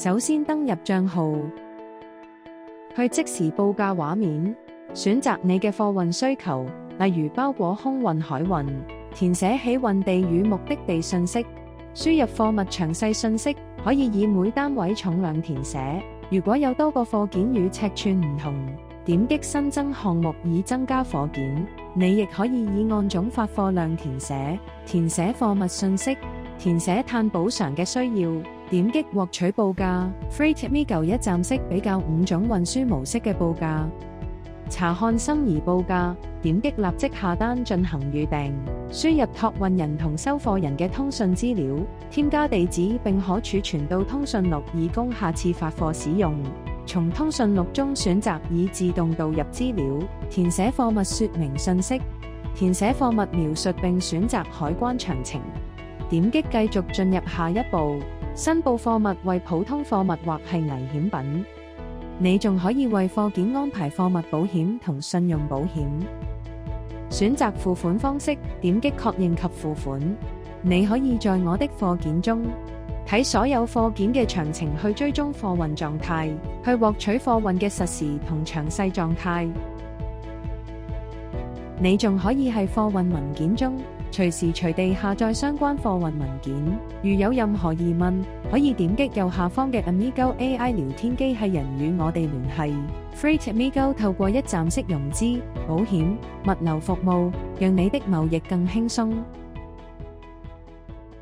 首先登入帳號，去即時報價畫面，選擇你嘅貨運需求，例如包裹空運、海運，填寫起運地與目的地信息，輸入貨物詳細信息，可以以每單位重量填寫。如果有多個貨件與尺寸唔同，點擊新增項目以增加貨件。你亦可以以按總發貨量填寫貨物信息，填寫碳補償嘅需要，點擊獲取報價。FreightMeGo 一站式比較5種運輸模式嘅報價，查看心儀報價，點擊立即下單進行預訂，輸入託運人同收貨人嘅通訊資料，添加地址並可儲存到通訊錄以供下次發貨使用。從通訊錄中選擇以自動導入資料，填寫貨物說明信息，填寫貨物描述並選擇海關詳情，點擊繼續進入下一步，申報貨物為普通貨物或係危險品。你仲可以為貨件安排貨物保險同信用保險。選擇付款方式，點擊確認及付款。你可以在我的貨件中睇所有貨件嘅詳情，去追蹤貨運狀態，去獲取貨運嘅實時同詳細狀態。你仲可以喺貨運文件中隨時隨地下載相關貨運文件。如有任何疑問，可以點擊右下方嘅 Amigo AI 聊天機器人與我哋聯繫。FreightMeGo 透過一站式融資、保險、物流服務，讓你的貿易更輕鬆。